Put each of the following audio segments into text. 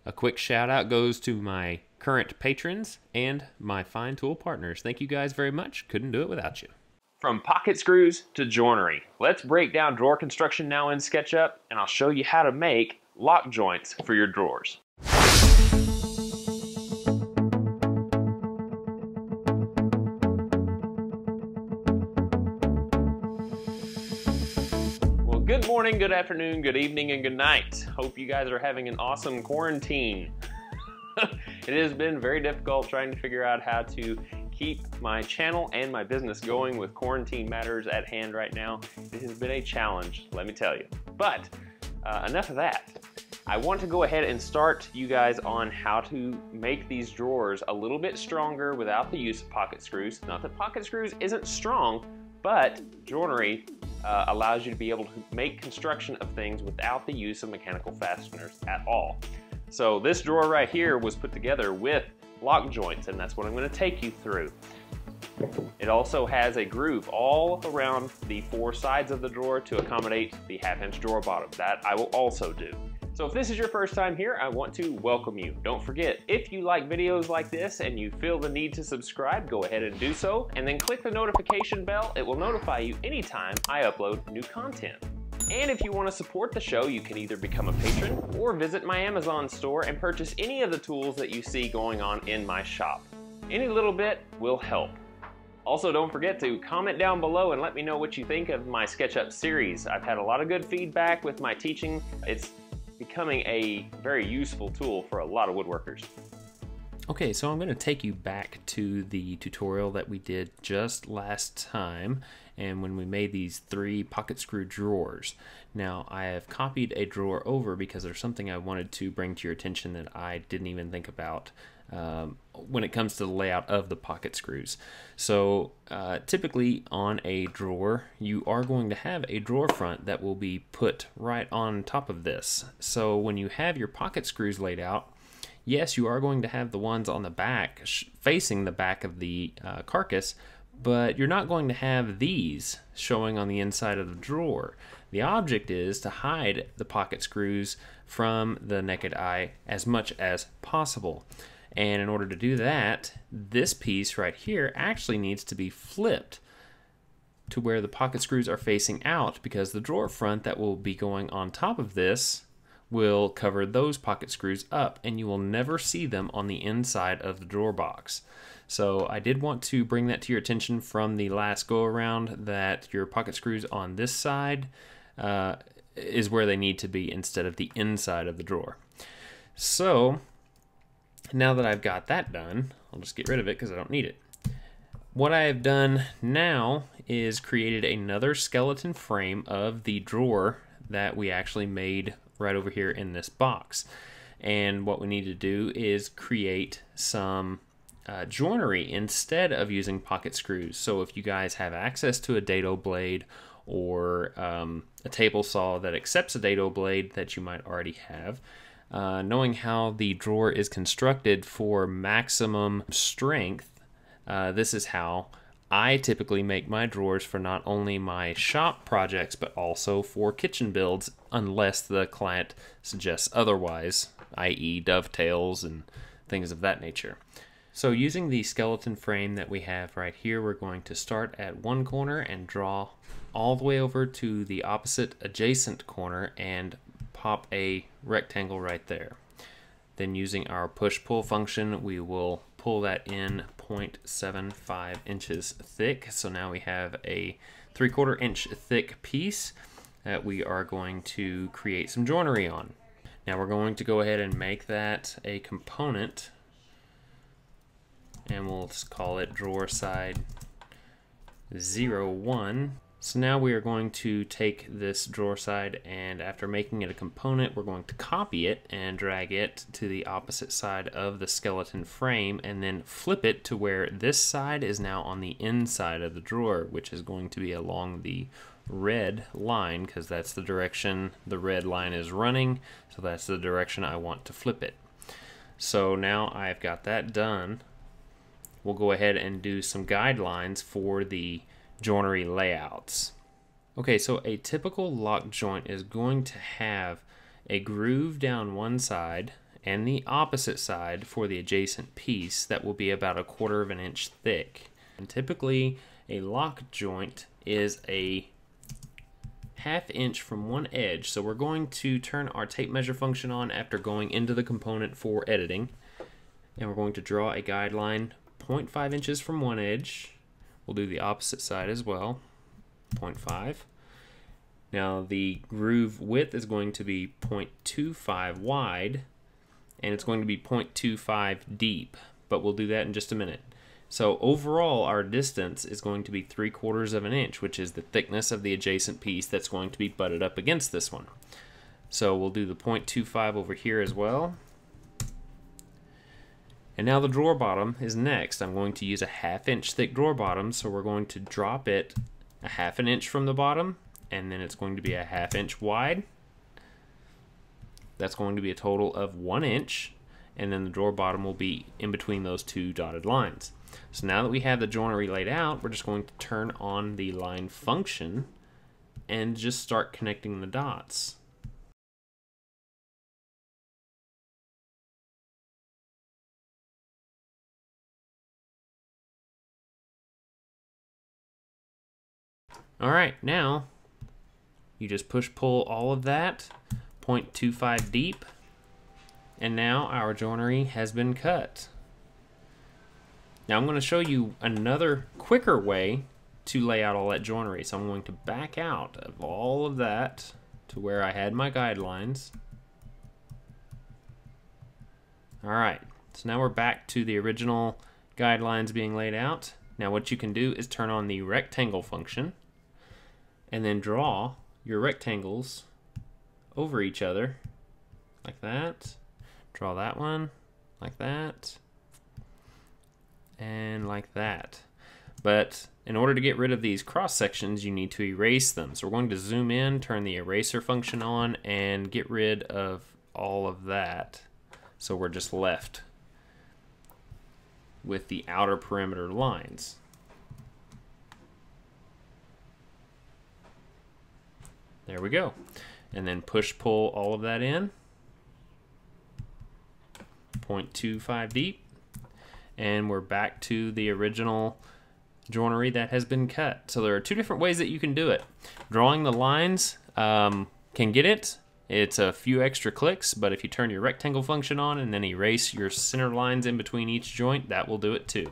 A quick shout out goes to my current patrons and my fine tool partners. Thank you guys very much. Couldn't do it without you. From pocket screws to joinery, let's break down drawer construction now in SketchUp, and I'll show you how to make lock joints for your drawers. Well, good morning, good afternoon, good evening, and good night. Hope you guys are having an awesome quarantine. It has been very difficult trying to figure out how to keep my channel and my business going with quarantine matters at hand right now. It has been a challenge, let me tell you. But enough of that. I want to go ahead and start you guys on how to make these drawers a little bit stronger without the use of pocket screws. Not that pocket screws isn't strong, but joinery allows you to be able to make construction of things without the use of mechanical fasteners at all. So this drawer right here was put together with lock joints, and that's what I'm going to take you through. It also has a groove all around the four sides of the drawer to accommodate the 1/2-inch drawer bottom. That I will also do. So if this is your first time here, I want to welcome you. Don't forget, if you like videos like this and you feel the need to subscribe, go ahead and do so, and then click the notification bell. It will notify you anytime I upload new content. And if you want to support the show, you can either become a patron or visit my Amazon store and purchase any of the tools that you see going on in my shop. Any little bit will help. Also, don't forget to comment down below and let me know what you think of my SketchUp series. I've had a lot of good feedback with my teaching. It's becoming a very useful tool for a lot of woodworkers. Okay, so I'm going to take you back to the tutorial that we did just last time, and when we made these 3 pocket screw drawers. Now, I have copied a drawer over because there's something I wanted to bring to your attention that I didn't even think about when it comes to the layout of the pocket screws. So typically on a drawer, you are going to have a drawer front that will be put right on top of this. So when you have your pocket screws laid out, yes, you are going to have the ones on the back facing the back of the carcass, but you're not going to have these showing on the inside of the drawer. The object is to hide the pocket screws from the naked eye as much as possible. And in order to do that, this piece right here actually needs to be flipped to where the pocket screws are facing out, because the drawer front that will be going on top of this will cover those pocket screws up, and you will never see them on the inside of the drawer box. So I did want to bring that to your attention from the last go around, that your pocket screws on this side is where they need to be instead of the inside of the drawer. So now that I've got that done, I'll just get rid of it because I don't need it. What I have done now is created another skeleton frame of the drawer that we actually made right over here in this box. And what we need to do is create some joinery instead of using pocket screws. So if you guys have access to a dado blade or a table saw that accepts a dado blade that you might already have, knowing how the drawer is constructed for maximum strength, this is how I typically make my drawers for not only my shop projects but also for kitchen builds, unless the client suggests otherwise, i.e. dovetails and things of that nature. So using the skeleton frame that we have right here, we're going to start at one corner and draw all the way over to the opposite adjacent corner and pop a rectangle right there. Then using our push-pull function, we will pull that in 0.75 inches thick. So now we have a 3/4 inch thick piece that we are going to create some joinery on. Now we're going to go ahead and make that a component, and we'll just call it drawer side 01. So now we are going to take this drawer side, and after making it a component, we're going to copy it and drag it to the opposite side of the skeleton frame, and then flip it to where this side is now on the inside of the drawer, which is going to be along the red line, because that's the direction the red line is running, so that's the direction I want to flip it. So now I've got that done. We'll go ahead and do some guidelines for the joinery layouts. Okay, so a typical lock joint is going to have a groove down one side and the opposite side for the adjacent piece that will be about 1/4 of an inch thick. And typically a lock joint is a 1/2 inch from one edge, so we're going to turn our tape measure function on after going into the component for editing, and we're going to draw a guideline 0.5 inches from one edge. We'll do the opposite side as well, 0.5. Now the groove width is going to be 0.25 wide, and it's going to be 0.25 deep, but we'll do that in just a minute. So overall our distance is going to be 3/4 of an inch, which is the thickness of the adjacent piece that's going to be butted up against this one. So we'll do the 0.25 over here as well. And now the drawer bottom is next. I'm going to use a 1/2 inch thick drawer bottom, so we're going to drop it 1/2 inch from the bottom, and then it's going to be a 1/2 inch wide. That's going to be a total of 1 inch, and then the drawer bottom will be in between those two dotted lines. So now that we have the joinery laid out, we're just going to turn on the line function and just start connecting the dots. Alright, now you just push-pull all of that, 0.25 deep, and now our joinery has been cut. Now I'm going to show you another quicker way to lay out all that joinery. So I'm going to back out of all of that to where I had my guidelines. Alright, so now we're back to the original guidelines being laid out. Now what you can do is turn on the rectangle function and then draw your rectangles over each other like that. Draw that one like that and like that. But in order to get rid of these cross sections, you need to erase them. So we're going to zoom in, turn the eraser function on, and get rid of all of that. So we're just left with the outer perimeter lines. There we go. And then push-pull all of that in, 0.25 deep, and we're back to the original joinery that has been cut. So there are two different ways that you can do it. Drawing the lines can get it. It's a few extra clicks, but if you turn your rectangle function on and then erase your center lines in between each joint, that will do it too.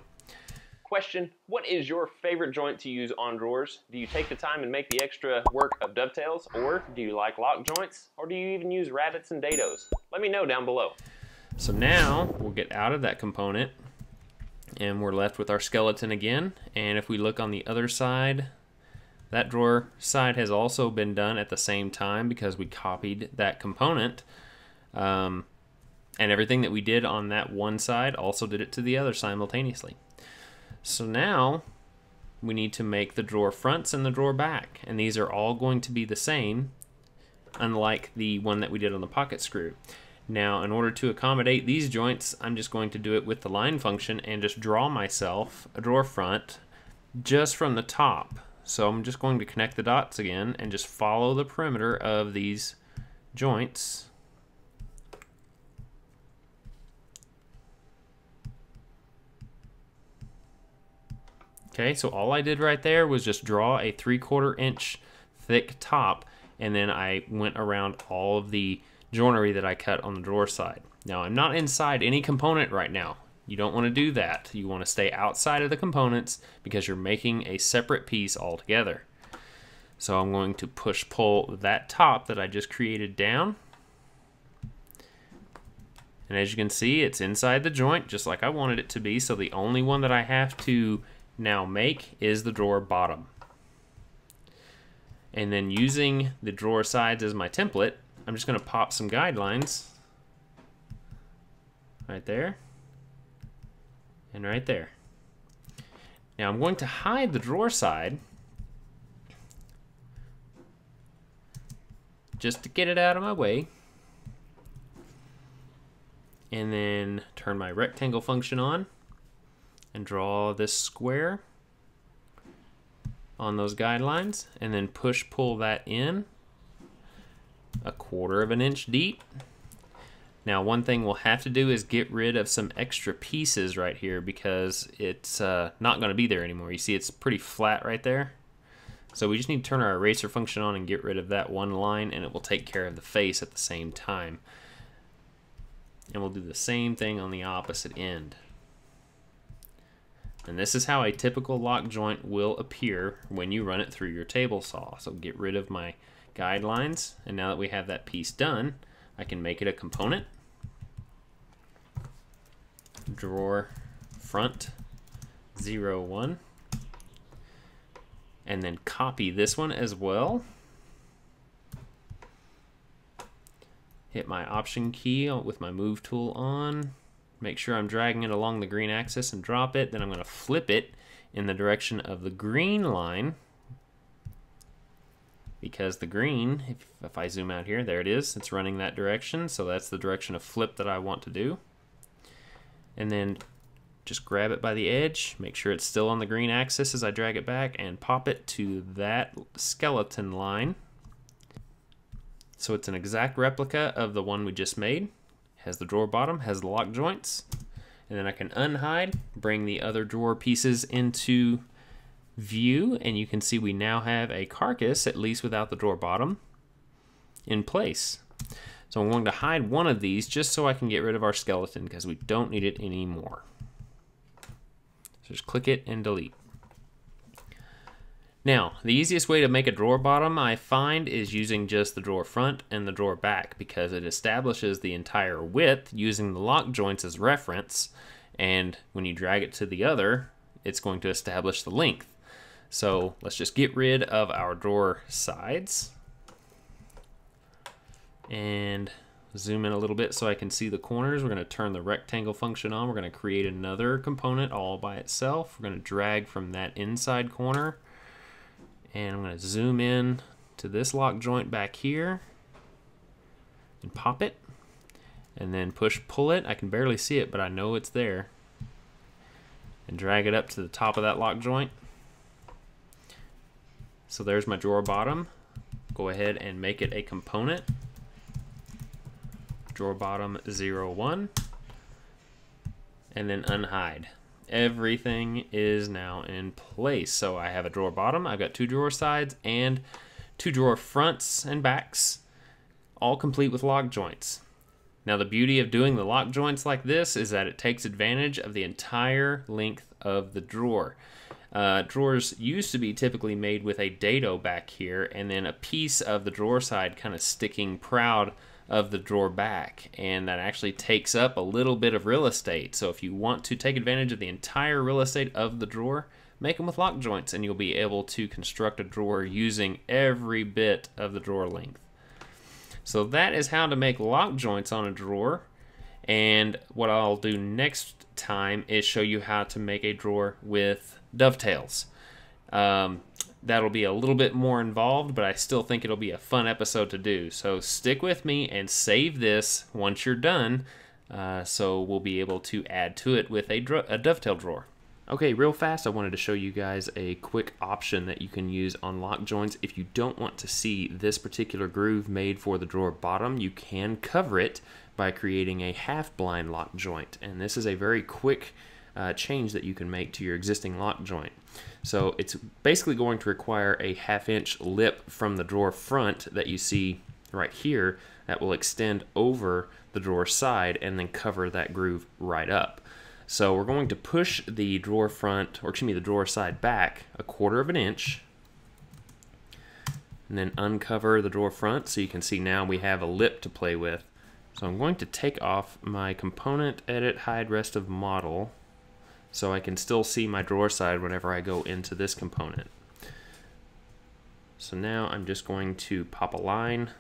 Question, what is your favorite joint to use on drawers? Do you take the time and make the extra work of dovetails, or do you like lock joints, or do you even use rabbets and dados? Let me know down below. So now we'll get out of that component and we're left with our skeleton again. And if we look on the other side, that drawer side has also been done at the same time because we copied that component. And everything that we did on that one side also did it to the other simultaneously. So now we need to make the drawer fronts and the drawer back, and these are all going to be the same, unlike the one that we did on the pocket screw. Now in order to accommodate these joints, I'm just going to do it with the line function and just draw myself a drawer front just from the top. So I'm just going to connect the dots again and just follow the perimeter of these joints. Okay, so all I did right there was just draw a 3/4 inch thick top, and then I went around all of the joinery that I cut on the drawer side. Now I'm not inside any component right now. You don't want to do that. You want to stay outside of the components because you're making a separate piece altogether. So I'm going to push-pull that top that I just created down. And as you can see, it's inside the joint just like I wanted it to be. So the only one that I have to now make is the drawer bottom. And then using the drawer sides as my template, I'm just going to pop some guidelines right there and right there. Now I'm going to hide the drawer side just to get it out of my way, and then turn my rectangle function on and draw this square on those guidelines, and then push-pull that in 1/4 of an inch deep. Now one thing we'll have to do is get rid of some extra pieces right here because it's not going to be there anymore. You see it's pretty flat right there. So we just need to turn our eraser function on and get rid of that one line, and it will take care of the face at the same time. And we'll do the same thing on the opposite end. And this is how a typical lock joint will appear when you run it through your table saw. So get rid of my guidelines, and now that we have that piece done, I can make it a component. Drawer front 01. And then copy this one as well. Hit my option key with my move tool on. Make sure I'm dragging it along the green axis and drop it. Then I'm going to flip it in the direction of the green line. Because the green, if I zoom out here, there it is. It's running that direction. So that's the direction of flip that I want to do. And then just grab it by the edge, make sure it's still on the green axis as I drag it back, and pop it to that skeleton line. So it's an exact replica of the one we just made. Has the drawer bottom, has the lock joints. And then I can unhide, bring the other drawer pieces into view, and you can see we now have a carcass, at least without the drawer bottom, in place. So I'm going to hide one of these just so I can get rid of our skeleton because we don't need it anymore. So just click it and delete. Now, the easiest way to make a drawer bottom I find is using just the drawer front and the drawer back because it establishes the entire width using the lock joints as reference, and when you drag it to the other, it's going to establish the length. So let's just get rid of our drawer sides and zoom in a little bit so I can see the corners. We're going to turn the rectangle function on. We're going to create another component all by itself. We're going to drag from that inside corner, and I'm going to zoom in to this lock joint back here and pop it, and then pull it. I can barely see it, but I know it's there, and drag it up to the top of that lock joint. So there's my drawer bottom. Go ahead and make it a component. Drawer bottom 01, and then unhide. Everything is now in place. So I have a drawer bottom, I've got two drawer sides and two drawer fronts and backs, all complete with lock joints. Now the beauty of doing the lock joints like this is that it takes advantage of the entire length of the drawer. Drawers used to be typically made with a dado back here and then a piece of the drawer side kind of sticking proud of the drawer back, and that actually takes up a little bit of real estate. So if you want to take advantage of the entire real estate of the drawer, make them with lock joints and you'll be able to construct a drawer using every bit of the drawer length. So that is how to make lock joints on a drawer, and what I'll do next time is show you how to make a drawer with dovetails. That'll be a little bit more involved, but I still think it'll be a fun episode to do. So stick with me and save this once you're done, so we'll be able to add to it with a dovetail drawer. Okay, real fast, I wanted to show you guys a quick option that you can use on lock joints. If you don't want to see this particular groove made for the drawer bottom, you can cover it by creating a half blind lock joint. And this is a very quick change that you can make to your existing lock joint. So it's basically going to require a 1/2 inch lip from the drawer front that you see right here that will extend over the drawer side and then cover that groove right up. So we're going to push the drawer front, or excuse me, the drawer side back 1/4 inch, and then uncover the drawer front so you can see now we have a lip to play with. So I'm going to take off my component, edit, hide rest of model, so I can still see my drawer side whenever I go into this component. So now I'm just going to pop a line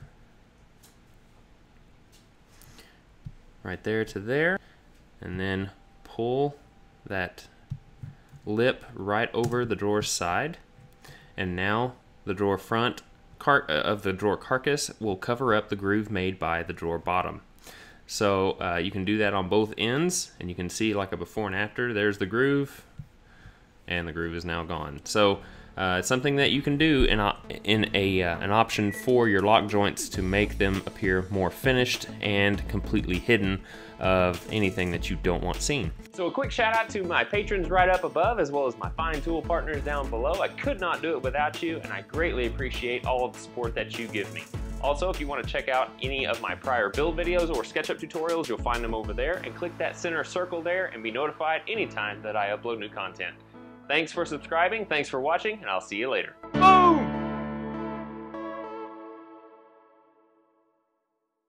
right there to there, and then pull that lip right over the drawer side, and now the drawer front of the drawer carcass will cover up the groove made by the drawer bottom. So you can do that on both ends, and you can see like a before and after. There's the groove, and the groove is now gone. So It's something that you can do in an option for your lock joints to make them appear more finished and completely hidden of anything that you don't want seen. So a quick shout out to my patrons right up above, as well as my fine tool partners down below. I could not do it without you, and I greatly appreciate all of the support that you give me. Also, if you want to check out any of my prior build videos or SketchUp tutorials, you'll find them over there, and click that center circle there and be notified anytime that I upload new content. Thanks for subscribing, thanks for watching, and I'll see you later.